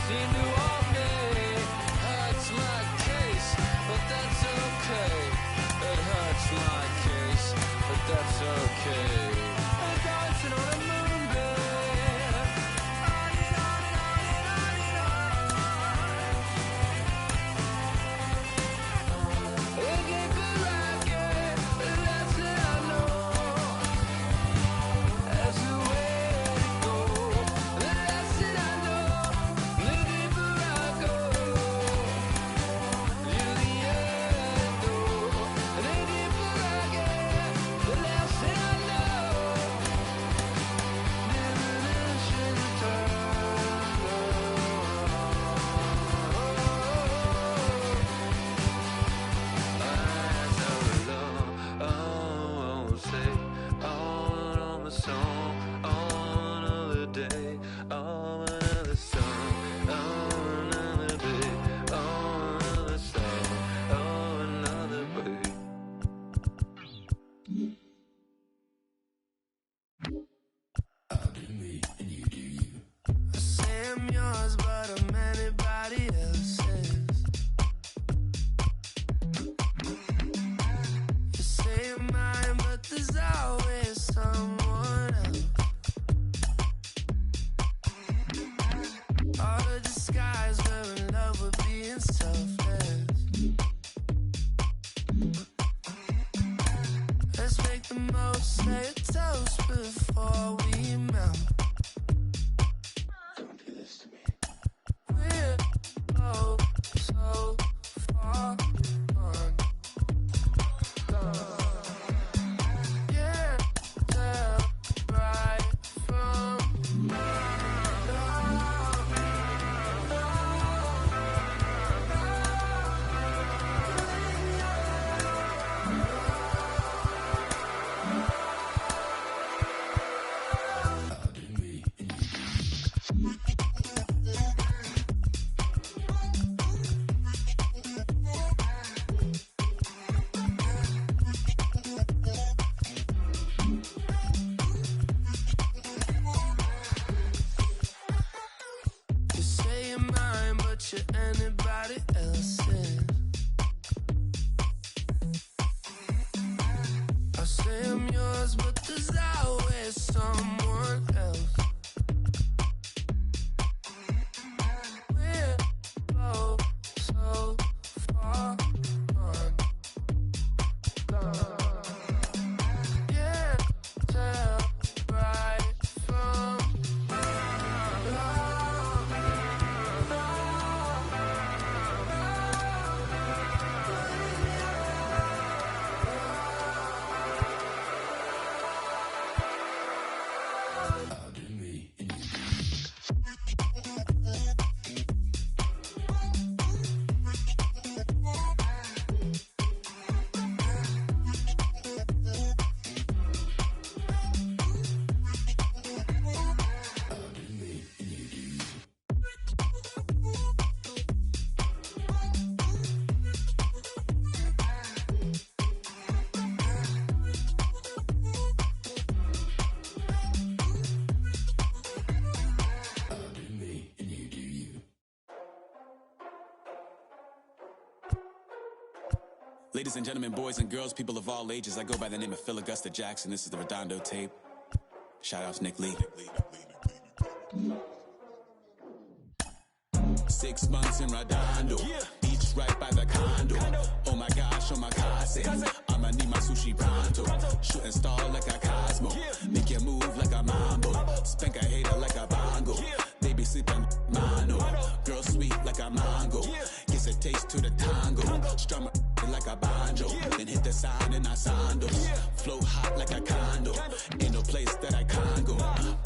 seem to want me. Hurts my case, but that's okay. It hurts my case, but that's okay. I'm dancing on a moonbeam. On and on and on and on and on. Looking for rocket, that's it I know. That's the way to go. That's it I know. Looking for rocket. You're the end, though. Looking for rocket. That's it I know. Never should turn. Say on the song, on another day, on another song, on another day, on another song, on another day. I'll do me and you do you. I say I'm yours, but I'm anybody else's. You say I'm mine, but there's always someone else. All the disguise, we're in love with being selfless. Let's make the most, say a toast before we melt. Don't do this to me. We're oh so far gone. Yeah, tell right from I'll do me and you do you. You say you're mine, but you're anybody else's. I say I'm yours, but there's always someone else. We're both so far gone. Yeah, tell right from I'll do me and you do you. I'll do me and you do you. I'll do me and you do you. Ladies and gentlemen, boys and girls, people of all ages, I go by the name of Phil Augusta Jackson. This is the Redondo tape. Shout out to Nick Lee. 6 months in Redondo, beach right by the condo. Oh my gosh, oh my cousin, I'ma need my sushi pronto. Shooting star like a Cosmo, make you move like a mambo. Spank a hater like a bongo. Baby sleeping mono, girl sweet like a mango. Gets a taste to the tango, strum like a banjo. Then hit the sign in our sandals. Flow hot like a condo, ain't no place that I can't go.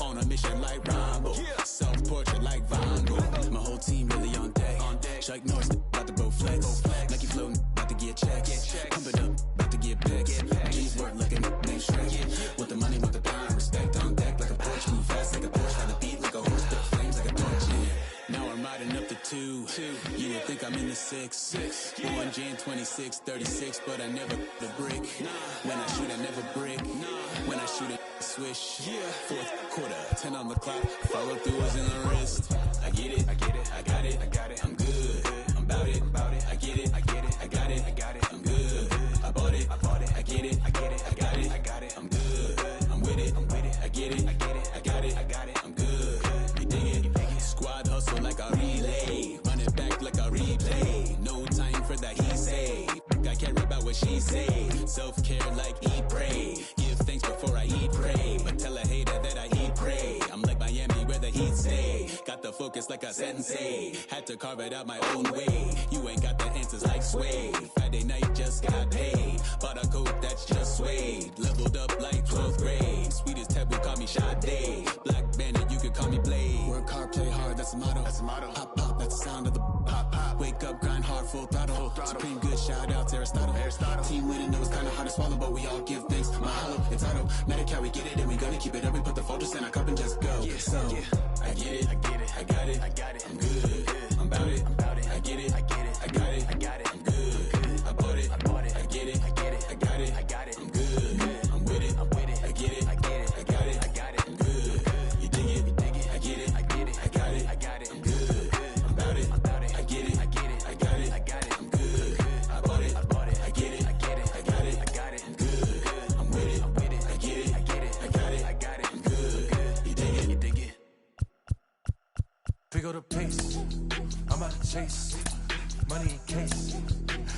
On a mission like Rambo, self-portrait like Van Gogh. My whole team really on deck. Chuck Norris about to blow flex. Nike flow about to get checks. Pump it up, about to get picks. G's work looking name Shrek. With the money, with the time, respect on deck like a Porsche. Move fast like a Porsche, try to beat like a horse, but flames like a torch. Yeah. Now I'm riding up the two. You would think I'm in the six. Born Jan 26, 36, but I never the brick. When I shoot, I never brick. When I shoot, I swish. Fourth quarter, 10 on the clock. Follow through is in the wrist. I get it, I got it, I'm good. I'm about it, I get it, I got it, I'm good. I bought it, I get it, I got it, I'm good. I'm with it, I get it, I got it, I'm good. You dig it? Squad hustle like a relay. Run it back like a replay. No time for that he say. I care about what she say. Self-care like eat, pray. Give thanks before I eat, pray. But tell a hater that I eat, pray. I'm like Miami where the heat stay. Got the focus like a sensei. Had to carve it out my own way. You ain't got the answers like sway. Friday night just got paid. Bought a coat that's just suede. Leveled up like 12th grade. Sweet as taboo, call me Sade. Black bandit, you could call me Blade. Work hard, play hard, that's the motto. Pop, pop, that's the sound of the pop, pop. Wake up, grind hard, full throttle. Supreme good, shout out to Aristotle. Team winning, know it's kinda hard to swallow, but we all give thanks. Mahalo, it's auto. Medicare, we get it, and we gonna keep it up. We put the fortress in our cup and just go. So, I get it, I got it, I'm good. I'm about it, I get it, I got it, I'm good. I bought it, I get it, I got it, I'm good. I'm with it, I get it, I got it, I'm good. You dig it, I get it, I got it, I'm good. I'm about it, I get it, I got it, I'm good. I bought it, I get it, I got it, I'm good. I'm with it, I get it, I got it, I'm good. You dig it. Pick up the pace, I'm out to chase, money in case,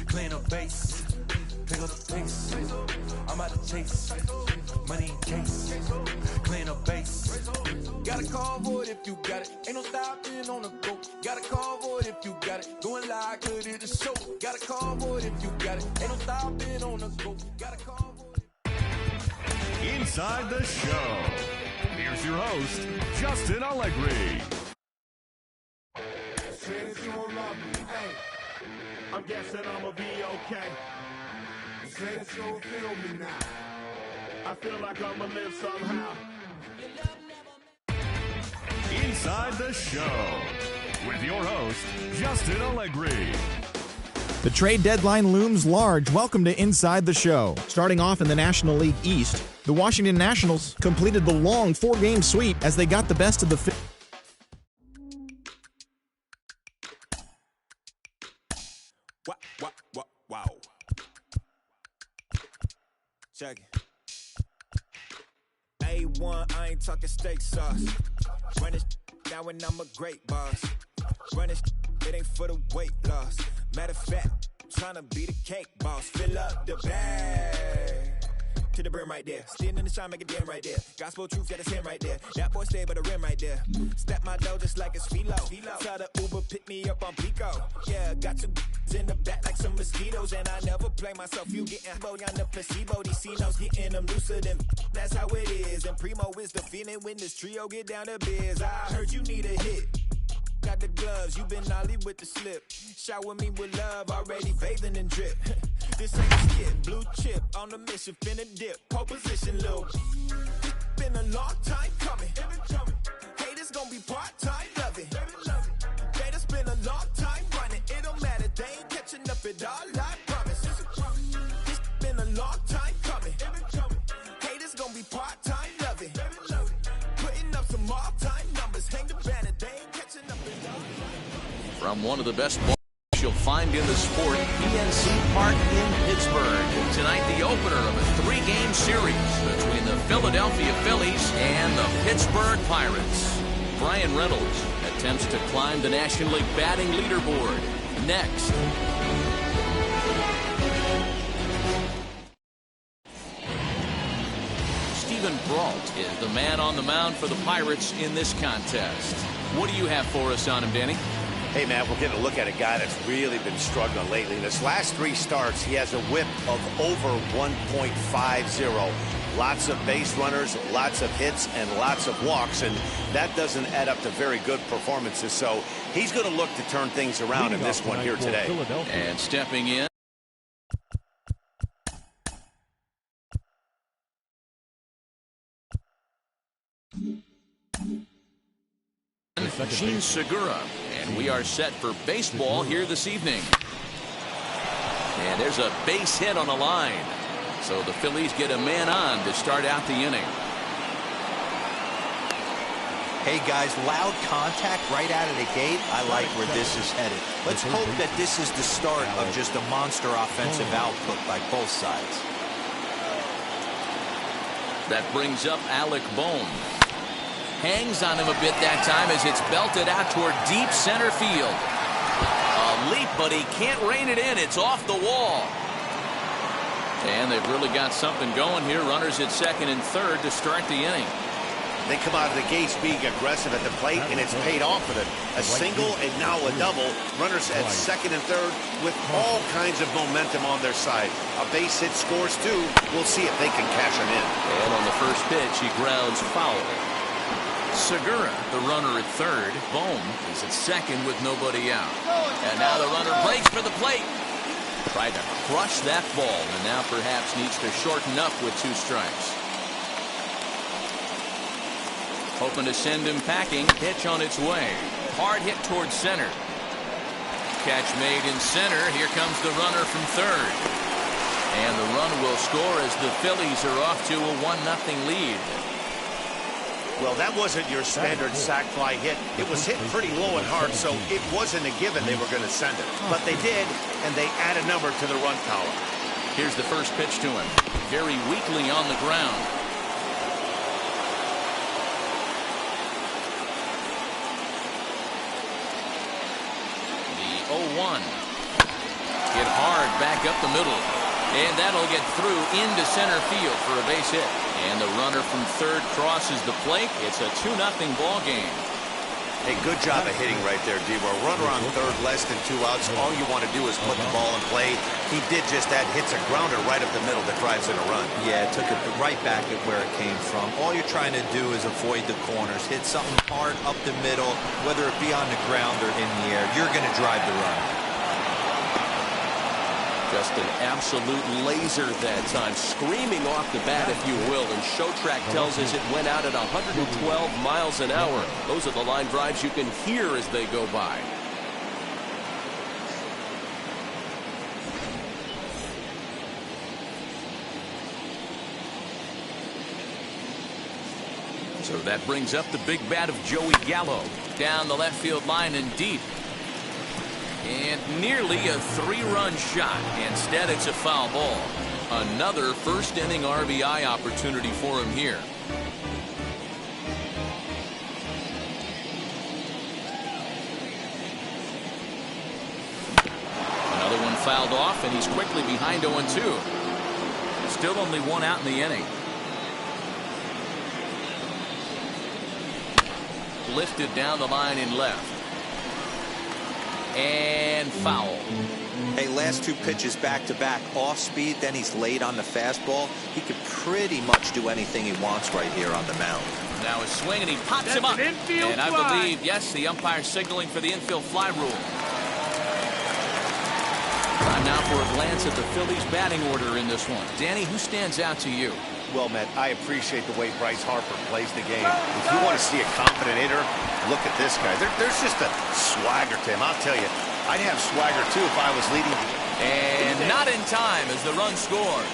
clean up base. Pick up the pace, I'm out to chase, money in case, clean up base. Got a call for it if you got it, ain't no stopping on the go. Got a call for it if you got it, going live, could hit the show. Got a call for it if you got it, ain't no stopping on the go. Got a call for it. Inside the show. Here's your host, Justin Allegri. I'm guessing I'ma be okay. Say that you don't feel me now. I feel like I'ma live somehow. Inside the show with your host, Justin Allegri. The trade deadline looms large. Welcome to Inside the Show. Starting off in the National League East, the Washington Nationals completed the long 4-game sweep as they got the best of the Wow. Check it. A1, I ain't talking steak sauce. Run this now and I'm a great boss. Run this, it ain't for the weight loss. Matter of fact, tryna be the cake boss. Fill up the bag to the brim right there. Standing in the shine, make it dim right there. Gospel truth, yeah, that's him right there. That boy stay by the rim right there. Step my dough just like it's philo. Tell the Uber, pick me up on Pico. Yeah, got some in the back like some mosquitoes. And I never play myself. You getting body on the placebo. These C-notes getting them looser than that's how it is. And Primo is the feeling when this trio get down to biz. I heard you need a hit. Got the gloves, you been ollie with the slip. Shower me with love, already bathing in drip. This ain't a skip, blue chip, on the mission, finna dip. Pole position, Lil. It's been a long time coming. Haters gonna be part-time, love it. Haters been a long time running. It don't matter, they ain't catching up at all, I promise. It's been a long time coming. Haters gonna be part-time, love it. Putting up some all-time numbers, hang the banner, they ain't catching up at all. From one of the best balls you'll find in the sport, PNC Park in Pittsburgh. Tonight, the opener of a 3-game series between the Philadelphia Phillies and the Pittsburgh Pirates. Brian Reynolds attempts to climb the National League batting leaderboard. Next. Steven Brault is the man on the mound for the Pirates in this contest. What do you have for us on him, Danny? Hey, man, we're getting a look at a guy that's really been struggling lately. In his last 3 starts, he has a whip of over 1.50. Lots of base runners, lots of hits, and lots of walks, and that doesn't add up to very good performances. So he's going to look to turn things around in this one here today. And stepping in, Gene Segura, And we are set for baseball here this evening. And there's a base hit on the line. So the Phillies get a man on to start out the inning. Hey guys, loud contact right out of the gate. I like where this is headed. Let's hope that this is the start of just a monster offensive output by both sides. That brings up Alec Bohm. Hangs on him a bit that time as it's belted out toward deep center field. A leap, but he can't rein it in. It's off the wall. And they've really got something going here. Runners at second and third to start the inning. They come out of the gates being aggressive at the plate, and it's paid off for them. A single and now a double. Runners at second and third with all kinds of momentum on their side. A base hit scores too. We'll see if they can cash them in. And on the first pitch, he grounds foul. Segura, the runner at third. Bohm is at second with nobody out. And now the runner breaks for the plate. Tried to crush that ball, and now perhaps needs to shorten up with 2 strikes. Hoping to send him packing. Pitch on its way. Hard hit towards center. Catch made in center. Here comes the runner from third. And the run will score as the Phillies are off to a 1-0 lead. Well, that wasn't your standard sac fly hit. It was hit pretty low and hard, so it wasn't a given they were going to send it. But they did, and they add a number to the run column. Here's the first pitch to him. Very weakly on the ground. The 0-1. Hit hard back up the middle. And that'll get through into center field for a base hit. And the runner from third crosses the plate. It's a 2-0 ball game. Hey, good job of hitting right there, D. A runner on third, less than 2 outs. All you want to do is put the ball in play. He did just that. Hits a grounder right up the middle that drives in a run. Yeah, took it right back at where it came from. All you're trying to do is avoid the corners. Hit something hard up the middle, whether it be on the ground or in the air. You're going to drive the run. Just an absolute laser that time, screaming off the bat, if you will, and Showtrack tells us it went out at 112 miles an hour. Those are the line drives you can hear as they go by. So that brings up the big bat of Joey Gallo. Down the left field line and deep. And nearly a 3-run shot. Instead, it's a foul ball. Another first inning RBI opportunity for him here. Another one fouled off, and he's quickly behind 0-2. Still only 1 out in the inning. Lifted down the line in left. And foul. Hey, last 2 pitches back-to-back, off speed, then he's late on the fastball. He could pretty much do anything he wants right here on the mound. Now a swing, and he pops him up. And I believe, yes, the umpire signaling for the infield fly rule. Time now for a glance at the Phillies batting order in this one. Danny, who stands out to you? Well, Matt, I appreciate the way Bryce Harper plays the game. If you want to see a confident hitter, look at this guy. There's just a swagger to him. I'll tell you, I'd have swagger, too, if I was leading. And not in time as the run scores.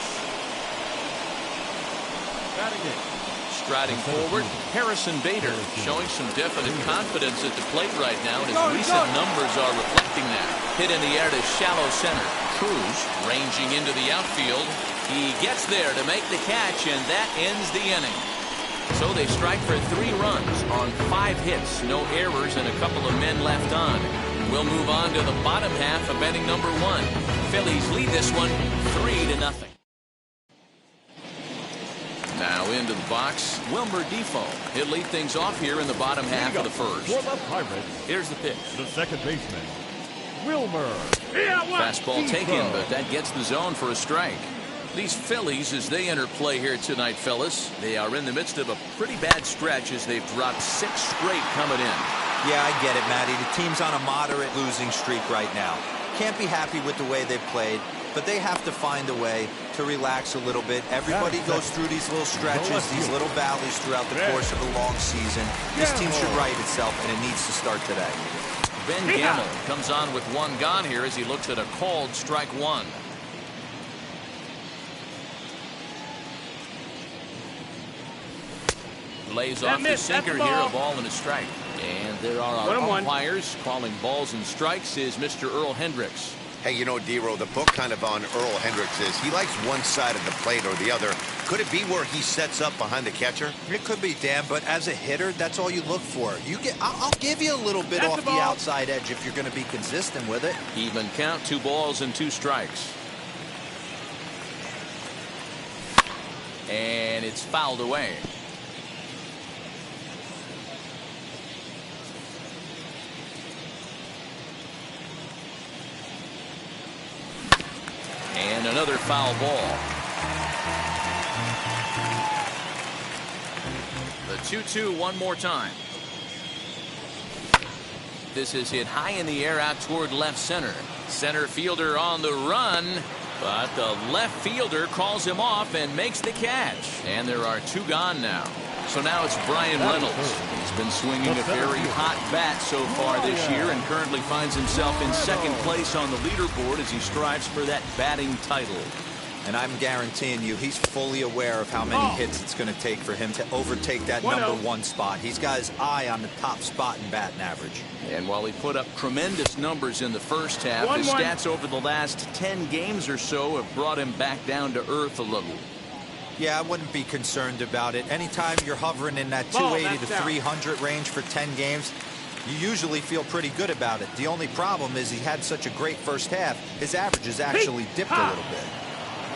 Striding forward, Harrison Bader showing some definite confidence at the plate right now, and his recent numbers are reflecting that. Hit in the air to shallow center. Cruz ranging into the outfield. He gets there to make the catch, and that ends the inning. So they strike for 3 runs on 5 hits, no errors, and a couple of men left on. We'll move on to the bottom half of inning number 1. Phillies lead this one 3-0. Now into the box, Wilmer Defoe. He'll lead things off here in the bottom half of the first. For the Pirates, here's the pitch. The second baseman, Wilmer. Fastball taken, but that gets the zone for a strike. These Phillies, as they enter play here tonight, fellas, they are in the midst of a pretty bad stretch as they've dropped 6 straight coming in. Yeah, I get it, Matty. The team's on a moderate losing streak right now. Can't be happy with the way they've played, but they have to find a way to relax a little bit. Everybody goes through these little stretches, these little valleys throughout the course of a long season. This team should right itself, and it needs to start today. Ben Gamble comes on with one gone here as he looks at a called strike one. Lays off the sinker here, a ball and a strike. And there are our umpires calling balls and strikes is Mr. Earl Hendricks. Hey, you know, D-Row, the book kind of on Earl Hendricks is he likes one side of the plate or the other. Could it be where he sets up behind the catcher? It could be, Dan, but as a hitter, that's all you look for. I'll give you a little bit off the outside edge if you're going to be consistent with it. Even count, 2 balls and 2 strikes. And it's fouled away. And another foul ball. The 2-2 one more time. This is hit high in the air out toward left center. Center fielder on the run, but the left fielder calls him off and makes the catch. And there are 2 gone now. So now it's Brian Reynolds. He's been swinging a very hot bat so far this year and currently finds himself in second place on the leaderboard as he strives for that batting title. And I'm guaranteeing you he's fully aware of how many hits it's going to take for him to overtake that #1 spot. He's got his eye on the top spot in batting average. And while he put up tremendous numbers in the first half, his stats over the last 10 games or so have brought him back down to earth a little. Yeah, I wouldn't be concerned about it. Anytime you're hovering in that 280 to 300 range for 10 games, you usually feel pretty good about it. The only problem is he had such a great first half, his average has actually dipped a little bit.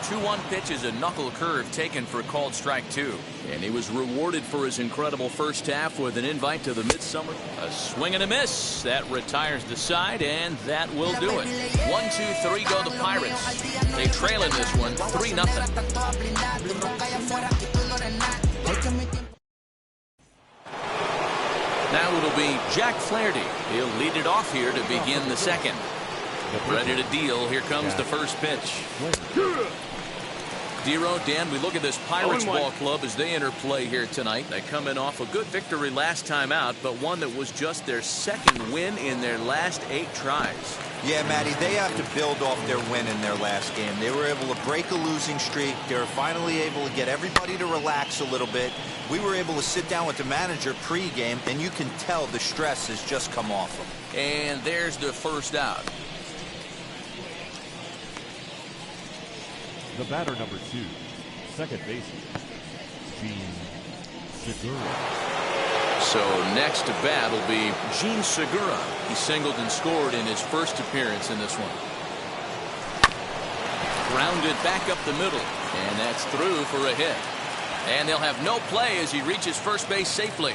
2-1 pitch is a knuckle curve taken for called strike 2. And he was rewarded for his incredible first half with an invite to the midsummer. A swing and a miss. That retires the side, and that will do it. 1-2-3 go the Pirates. They trail in this one 3-0. Now it'll be Jack Flaherty. He'll lead it off here to begin the second. Ready to deal. Here comes the first pitch. D-Row, Dan, we look at this Pirates ball club as they enter play here tonight. They come in off a good victory last time out, but one that was just their second win in their last 8 tries. Yeah, Matty, they have to build off their win in their last game. They were able to break a losing streak. They were finally able to get everybody to relax a little bit. We were able to sit down with the manager pre-game, and you can tell the stress has just come off them. And there's the first out. The batter, number 2, second baseman, Gene Segura. So next to bat will be Gene Segura. He singled and scored in his first appearance in this one. Grounded back up the middle, and that's through for a hit. And they'll have no play as he reaches first base safely.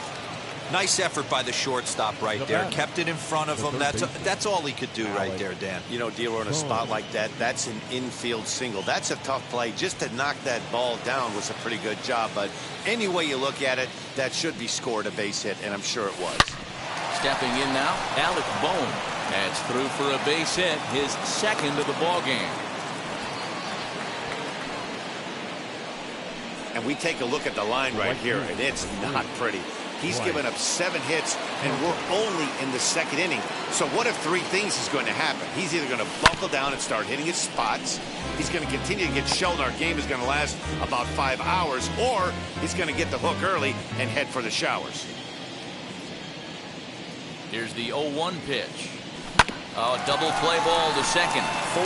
Nice effort by the shortstop right there. Kept it in front of him. That's all he could do right there, Dan. You know, D-Row, in a spot like that, that's an infield single. That's a tough play. Just to knock that ball down was a pretty good job. But any way you look at it, that should be scored a base hit, and I'm sure it was. Stepping in now, Alec Bohm. That's through for a base hit, his second of the ball game. And we take a look at the line right here, and it's not pretty. He's given up 7 hits, and we're only in the second inning. So what if 3 things is going to happen? He's either going to buckle down and start hitting his spots, he's going to continue to get shelled, our game is going to last about 5 hours, or he's going to get the hook early and head for the showers. Here's the 0-1 pitch. Oh, double play ball to second. 4,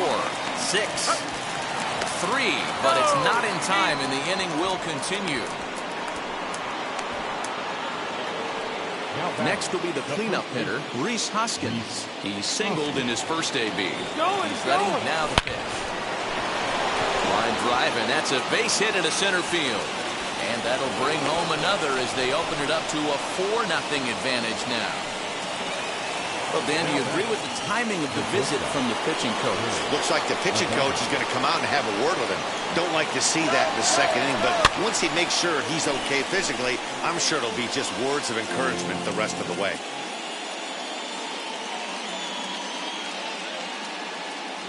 6, 3, but it's not in time, and the inning will continue. Next will be the cleanup hitter, Rhys Hoskins. He singled in his first AB. He's ready. Now the pitch. Line drive, and that's a base hit into center field. And that'll bring home another as they open it up to a 4-0 advantage now. Well, Dan, do you agree with the timing of the visit from the pitching coach? Looks like the pitching coach is going to come out and have a word with him. Don't like to see that in the second inning, but once he makes sure he's okay physically, I'm sure it'll be just words of encouragement the rest of the way.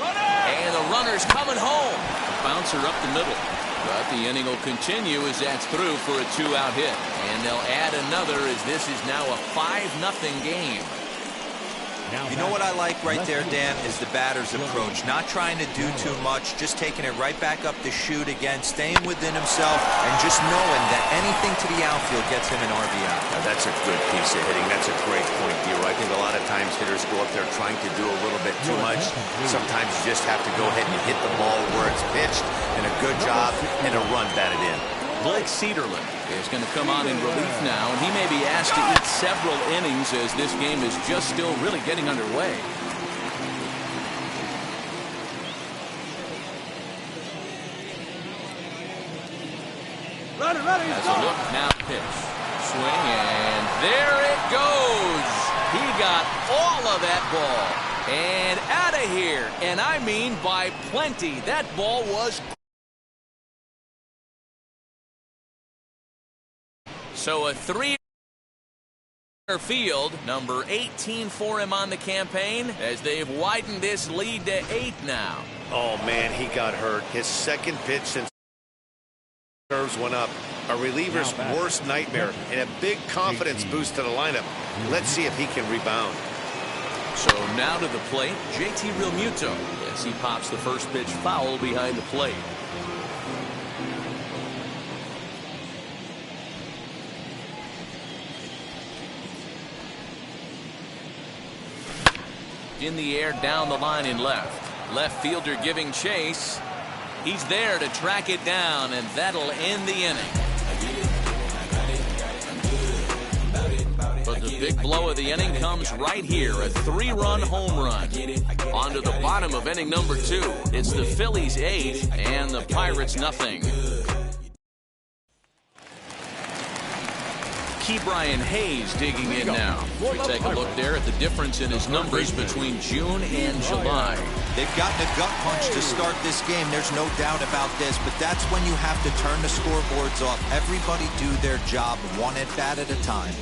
And the runner's coming home. Bouncer up the middle. But the inning will continue as that's through for a 2-out hit. And they'll add another as this is now a 5-0 game. Now You know what I like right there, Dan, is the batter's approach. Not trying to do too much, just taking it right back up the chute again, staying within himself, and just knowing that anything to the outfield gets him an RBI. Now, that's a good piece of hitting. That's a great point, Giro. I think a lot of times hitters go up there trying to do a little bit too much. Sometimes you just have to go ahead and hit the ball where it's pitched, and a good job, and a run batted in. Blake Cederland is going to come on in relief now, and he may be asked to eat several innings as this game is just still really getting underway. Has a look, now pitch. Swing, and there it goes. He got all of that ball. And out of here. And I mean by plenty. That ball was... So a 3 field, number 18 for him on the campaign, as they've widened this lead to 8 now. Oh, man, he got hurt. His second pitch since serves went up. A reliever's worst nightmare and a big confidence boost to the lineup. Let's see if he can rebound. So now to the plate, JT Realmuto, as he pops the first pitch foul behind the plate. In the air, down the line in left. Left fielder giving chase. He's there to track it down, and that'll end the inning. But the big blow of the inning comes right here, a 3-run home run. On to the bottom of inning number 2. It's the Phillies 8 and the Pirates nothing. Brian Hayes digging in now. We take a look there at the difference in his numbers between June and July. They've gotten a gut punch to start this game. There's no doubt about this, but that's when you have to turn the scoreboards off. Everybody do their job one at bat at a time.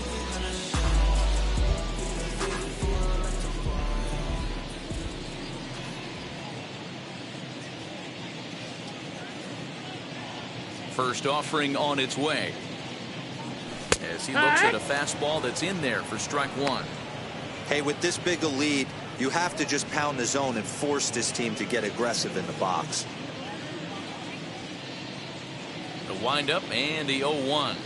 First offering on its way. As he looks at a fastball that's in there for strike 1. Hey, with this big a lead, you have to just pound the zone and force this team to get aggressive in the box. The windup and the 0-1.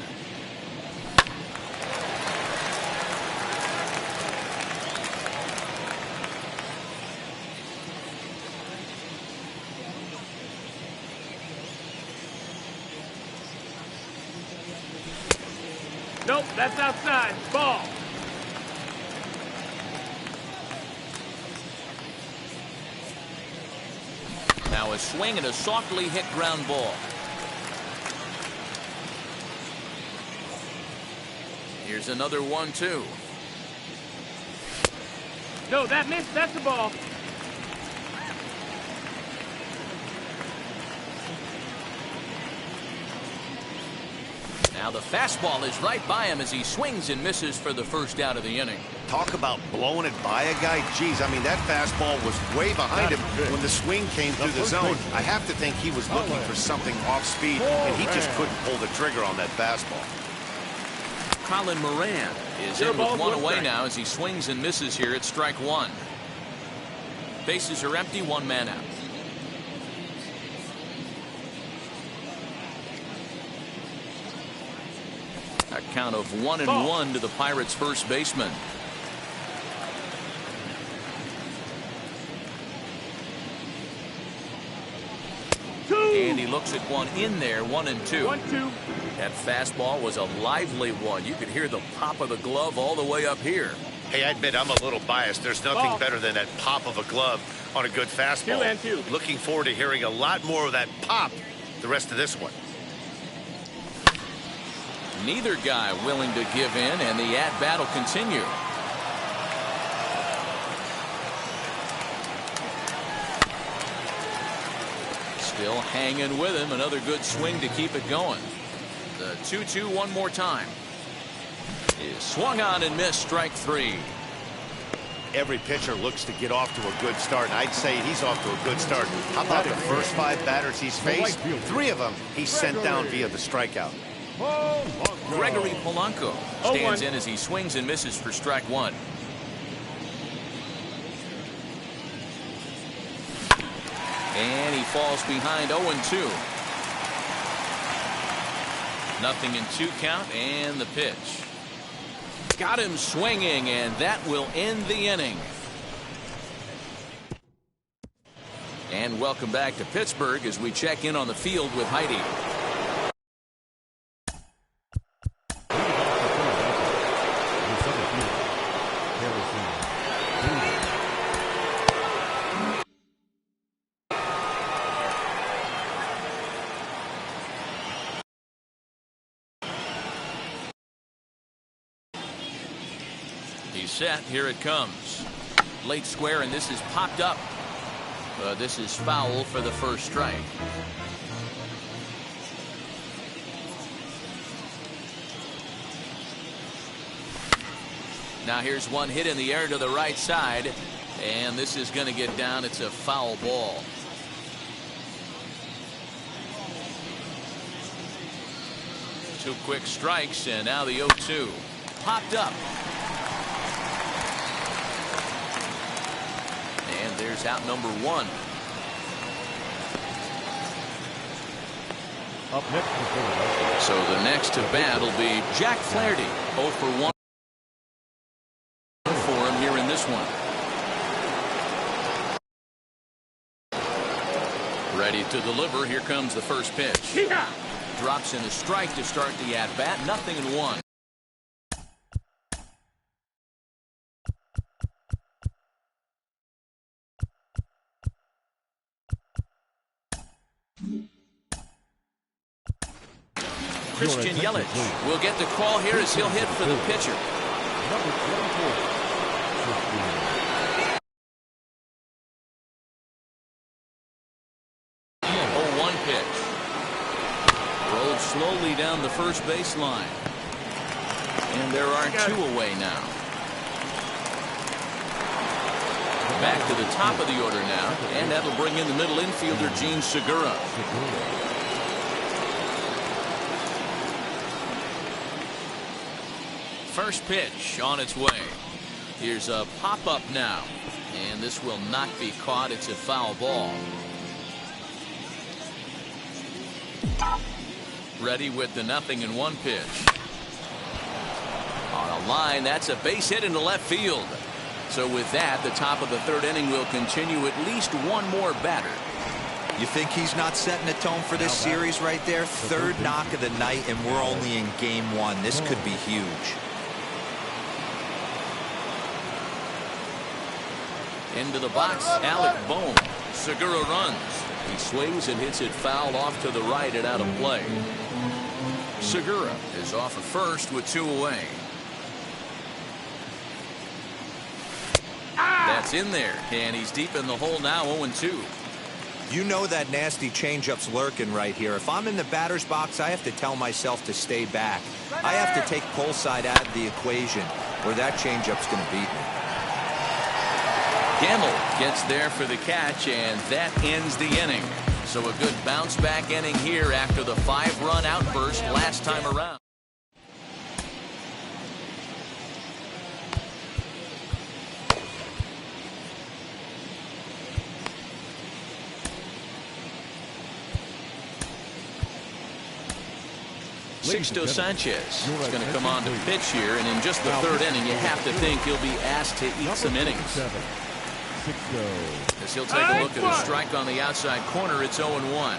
Nope, that's outside. Ball. Now a swing and a softly hit ground ball. Here's another 1-2. No, that missed. That's the ball. Now the fastball is right by him as he swings and misses for the first out of the inning. Talk about blowing it by a guy. Geez, I mean, that fastball was way behind him when the swing came through the zone. I have to think he was looking for something off speed, and he just couldn't pull the trigger on that fastball. Colin Moran is in with 1 away now as he swings and misses here at strike 1. Bases are empty, 1 man out. A count of 1-1 to the Pirates' first baseman. And he looks at one in there, 1-2. 1-2. That fastball was a lively one. You could hear the pop of the glove all the way up here. Hey, I admit I'm a little biased. There's nothing better than that pop of a glove on a good fastball. 2-2. Looking forward to hearing a lot more of that pop the rest of this one. Neither guy willing to give in, and the at-bat will continue. Still hanging with him. Another good swing to keep it going. The 2-2 one more time. Is swung on and missed, strike 3. Every pitcher looks to get off to a good start, and I'd say he's off to a good start. How about the first 5 batters he's faced? 3 of them he sent down via the strikeout. Gregory Polanco stands in as he swings and misses for strike 1. And he falls behind 0-2. Nothing in 2 count, and the pitch. Got him swinging, and that will end the inning. And welcome back to Pittsburgh as we check in on the field with Heidi. He's set. Here it comes. Late square, and this is popped up. This is foul for the first strike. Now here's one hit in the air to the right side, and this is going to get down. It's a foul ball. Two quick strikes, and now the 0-2. Popped up. And there's out number 1. Up next for Philadelphia. So the next to bat will be Jack Flaherty. 0 for 1 for him here in this one. Ready to deliver. Here comes the first pitch. Drops in a strike to start the at-bat. 0-1. Christian Yelich will get the call here as he'll hit for the pitcher. Number 24. 0-1 pitch. Rolled slowly down the first baseline. And there are 2 away now. Back to the top of the order now. And that'll bring in the middle infielder, Gene Segura. First pitch on its way. Here's a pop-up now. And this will not be caught. It's a foul ball. Ready with the 0-1 pitch. On a line, that's a base hit into left field. So with that, the top of the 3rd inning will continue at least one more batter. You think he's not setting the tone for this series right there? 3rd knock of the night, and we're only in game 1. This could be huge. Into the box, Alec Bohm. Segura runs. He swings and hits it foul off to the right and out of play. Segura is off at first with 2 away. That's in there, and he's deep in the hole now, 0-2. You know that nasty changeup's lurking right here. If I'm in the batter's box, I have to tell myself to stay back. I have to take pull side out of the equation, or that changeup's going to beat me. Gamble gets there for the catch, and that ends the inning. So a good bounce-back inning here after the 5-run outburst last time around. Sixto Sanchez is going to come on to pitch here, and in just the 3rd inning, you have to think he'll be asked to eat some innings. As he'll take a look at a strike on the outside corner, it's 0-1.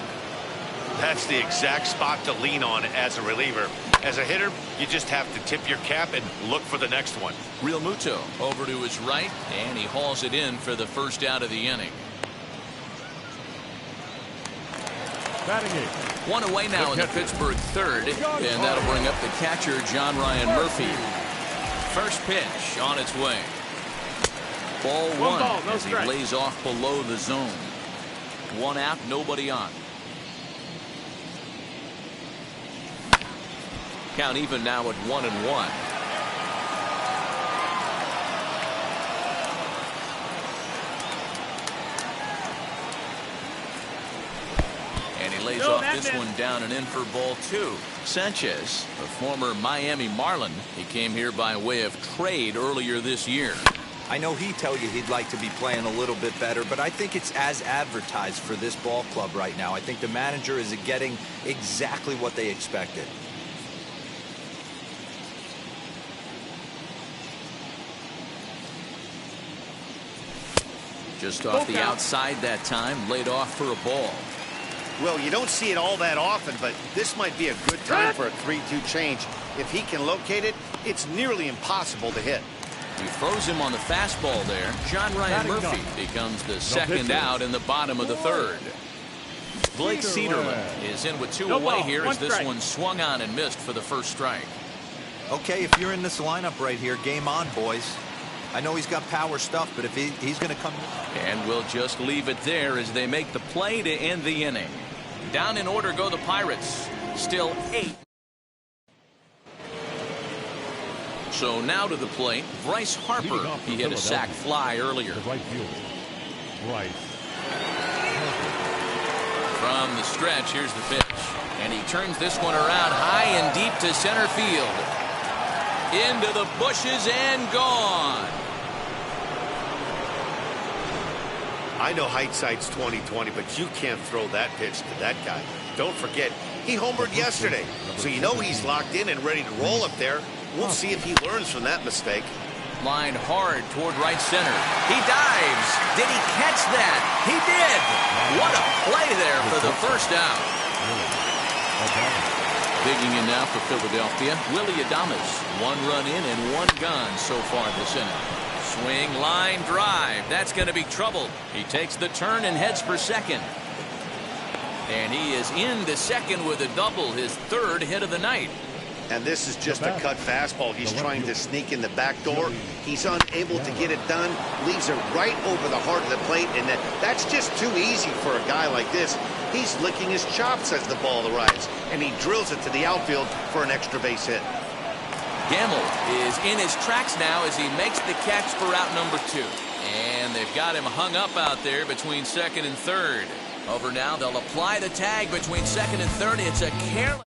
That's the exact spot to lean on as a reliever. As a hitter, you just have to tip your cap and look for the next one. Real Muto over to his right, and he hauls it in for the first out of the inning. One away now in the Pittsburgh 3rd, and that'll bring up the catcher, John Ryan Murphy. First pitch on its way. Ball 1 as he lays off below the zone. 1 out, nobody on. Count even now at 1-1. And he lays off this one down and in for ball 2. Sanchez, a former Miami Marlin, he came here by way of trade earlier this year. I know he'd tell you he'd like to be playing a little bit better, but I think it's as advertised for this ball club right now. I think the manager is getting exactly what they expected. Just off the outside that time, laid off for a ball. Well, you don't see it all that often, but this might be a good time for a 3-2 change. If he can locate it, it's nearly impossible to hit. He throws him on the fastball there. John Ryan Murphy becomes the second out in the bottom of the third. Blake Cederman is in with 2 away here as this one swung on and missed for the first strike. Okay, if you're in this lineup right here, game on, boys. I know he's got power stuff, but if he's going to come... And we'll just leave it there as they make the play to end the inning. Down in order go the Pirates. Still 8. So now to the plate, Bryce Harper. He hit a sac fly earlier. Right fielder, Bryce. From the stretch, here's the pitch. And he turns this one around high and deep to center field. Into the bushes and gone. I know hindsight's 20/20, but you can't throw that pitch to that guy. Don't forget, he homered yesterday, so you know he's locked in and ready to roll up there. We'll see if he learns from that mistake. Lined hard toward right center. He dives. Did he catch that? He did. What a play there for the first out. Digging in now for Philadelphia, Willie Adames. 1 run in and 1 gone so far this inning. Swing, line, drive. That's going to be trouble. He takes the turn and heads for second. And he is into second with a double, his 3rd hit of the night. And this is just a cut fastball. He's trying to sneak in the back door. He's unable to get it done. Leaves it right over the heart of the plate. And that's just too easy for a guy like this. He's licking his chops as the ball arrives. And he drills it to the outfield for an extra base hit. Gamble is in his tracks now as he makes the catch for out number 2. And they've got him hung up out there between second and third. Over now, they'll apply the tag between second and third. It's a careless...